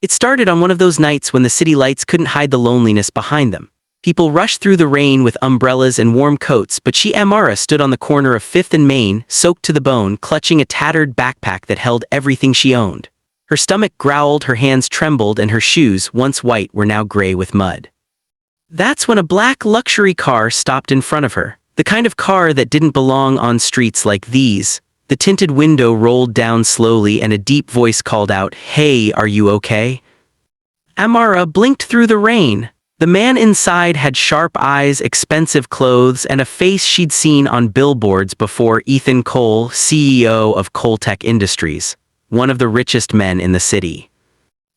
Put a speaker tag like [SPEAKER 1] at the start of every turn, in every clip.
[SPEAKER 1] It started on one of those nights when the city lights couldn't hide the loneliness behind them. People rushed through the rain with umbrellas and warm coats, but Amara stood on the corner of 5th and Main, soaked to the bone, clutching a tattered backpack that held everything she owned. Her stomach growled, her hands trembled, and her shoes, once white, were now gray with mud. That's when a black luxury car stopped in front of her, the kind of car that didn't belong on streets like these. The tinted window rolled down slowly and a deep voice called out, "Hey, are you okay?" Amara blinked through the rain. The man inside had sharp eyes, expensive clothes, and a face she'd seen on billboards before. Ethan Cole, CEO of Coltech Industries, one of the richest men in the city.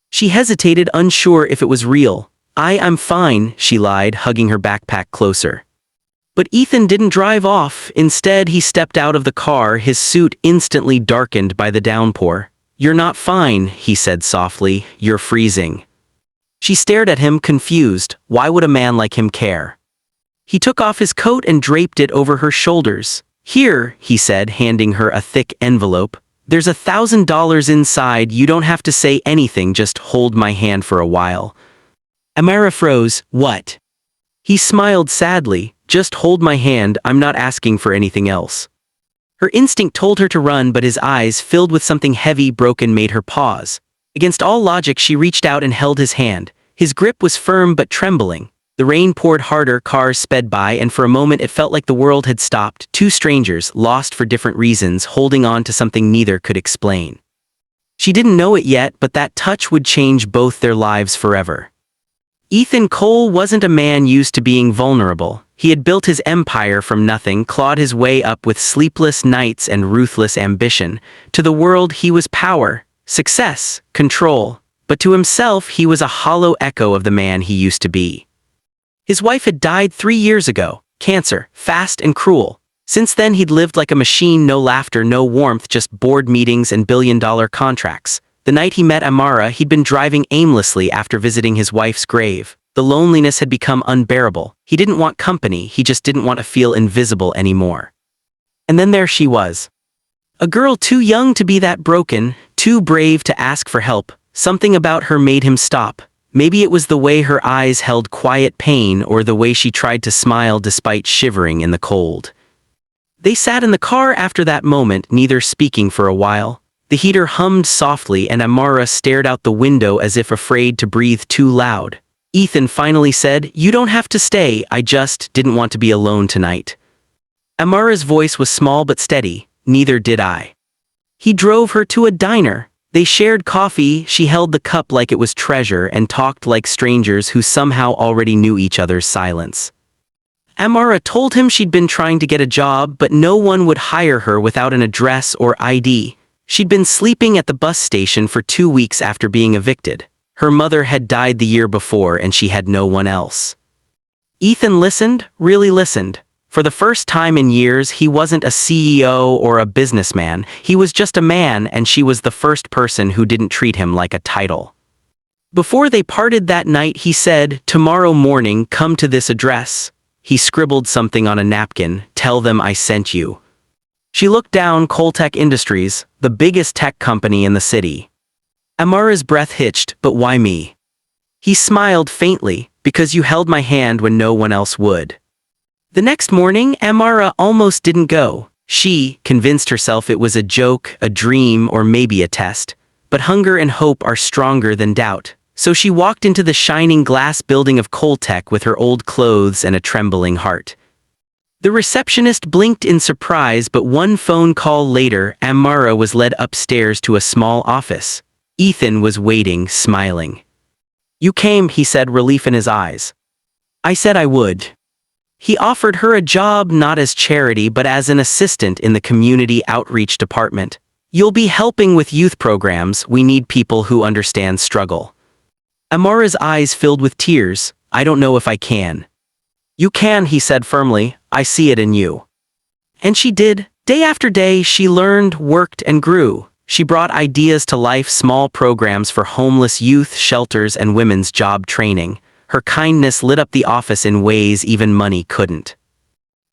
[SPEAKER 1] She hesitated, unsure if it was real. I'm fine," she lied, hugging her backpack closer. But Ethan didn't drive off. Instead, he stepped out of the car, his suit instantly darkened by the downpour. "You're not fine," he said softly. "You're freezing." She stared at him, confused. Why would a man like him care? He took off his coat and draped it over her shoulders. "Here," he said, handing her a thick envelope. "There's $1,000 inside. You don't have to say anything, just hold my hand for a while." Amara froze. "What?" He smiled sadly. "Just hold my hand, I'm not asking for anything else." Her instinct told her to run, but his eyes, filled with something heavy, broken, made her pause. Against all logic, she reached out and held his hand. His grip was firm but trembling. The rain poured harder, cars sped by, and for a moment it felt like the world had stopped. Two strangers, lost for different reasons, holding on to something neither could explain. She didn't know it yet, but that touch would change both their lives forever. Ethan Cole wasn't a man used to being vulnerable. He had built his empire from nothing, clawed his way up with sleepless nights and ruthless ambition. To the world he was power, success, control, but to himself he was a hollow echo of the man he used to be. His wife had died 3 years ago, cancer, fast and cruel. Since then he'd lived like a machine, no laughter, no warmth, just board meetings and billion-dollar contracts. The night he met Amara, he'd been driving aimlessly after visiting his wife's grave. The loneliness had become unbearable. He didn't want company, he just didn't want to feel invisible anymore. And then there she was. A girl too young to be that broken, too brave to ask for help. Something about her made him stop. Maybe it was the way her eyes held quiet pain, or the way she tried to smile despite shivering in the cold. They sat in the car after that moment, neither speaking for a while. The heater hummed softly and Amara stared out the window as if afraid to breathe too loud. Ethan finally said, "You don't have to stay, I just didn't want to be alone tonight." Amara's voice was small but steady. "Neither did I." He drove her to a diner. They shared coffee, she held the cup like it was treasure and talked like strangers who somehow already knew each other's silence. Amara told him she'd been trying to get a job, but no one would hire her without an address or ID. She'd been sleeping at the bus station for 2 weeks after being evicted. Her mother had died the year before and she had no one else. Ethan listened, really listened. For the first time in years, he wasn't a CEO or a businessman. He was just a man, and she was the first person who didn't treat him like a title. Before they parted that night, he said, "Tomorrow morning, come to this address." He scribbled something on a napkin, "Tell them I sent you." She looked down. Coltech Industries, the biggest tech company in the city. Amara's breath hitched. "But why me?" He smiled faintly, "Because you held my hand when no one else would." The next morning, Amara almost didn't go. She convinced herself it was a joke, a dream, or maybe a test. But hunger and hope are stronger than doubt. So she walked into the shining glass building of Coltech with her old clothes and a trembling heart. The receptionist blinked in surprise, but one phone call later, Amara was led upstairs to a small office. Ethan was waiting, smiling. "You came," he said, relief in his eyes. "I said I would." He offered her a job not as charity but as an assistant in the community outreach department. "You'll be helping with youth programs. We need people who understand struggle." Amara's eyes filled with tears. "I don't know if I can." "You can," he said firmly. "I see it in you." And she did. Day after day, she learned, worked, and grew. She brought ideas to life, small programs for homeless youth, shelters, and women's job training. Her kindness lit up the office in ways even money couldn't.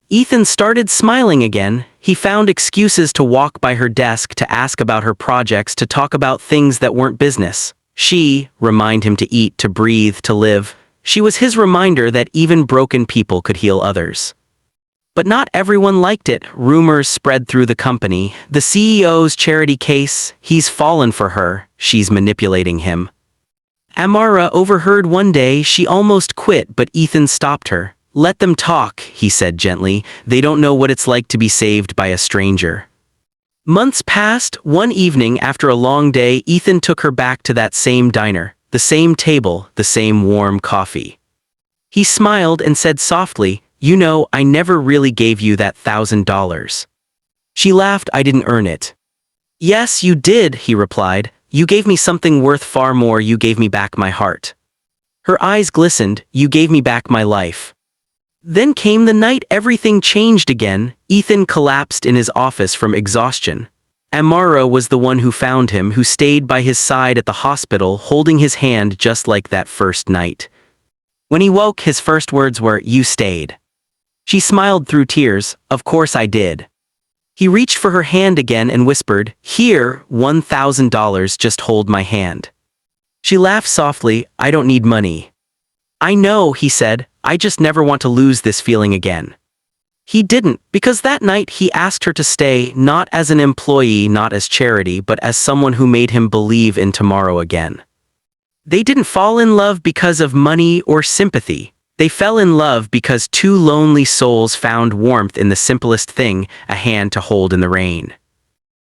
[SPEAKER 1] Ethan started smiling again. He found excuses to walk by her desk, to ask about her projects, to talk about things that weren't business. She, remind him to eat, to breathe, to live. She was his reminder that even broken people could heal others. But not everyone liked it. Rumors spread through the company. The CEO's charity case, he's fallen for her, she's manipulating him. Amara overheard one day. She almost quit, but Ethan stopped her. Let them talk, he said gently. They don't know what it's like to be saved by a stranger. Months passed. One evening after a long day, Ethan took her back to that same diner, the same table, the same warm coffee. He smiled and said softly, "You know, I never really gave you that $1,000. She laughed. "I didn't earn it." "Yes, you did," he replied. "You gave me something worth far more. You gave me back my heart." Her eyes glistened. "You gave me back my life." Then came the night everything changed again. Ethan collapsed in his office from exhaustion. Amara was the one who found him, who stayed by his side at the hospital, holding his hand just like that first night. When he woke, his first words were, "You stayed." She smiled through tears. "Of course I did." He reached for her hand again and whispered, "Here, $1,000, just hold my hand." She laughed softly. "I don't need money." "I know," he said. "I just never want to lose this feeling again." He didn't, because that night he asked her to stay, not as an employee, not as charity, but as someone who made him believe in tomorrow again. They didn't fall in love because of money or sympathy. They fell in love because two lonely souls found warmth in the simplest thing, a hand to hold in the rain.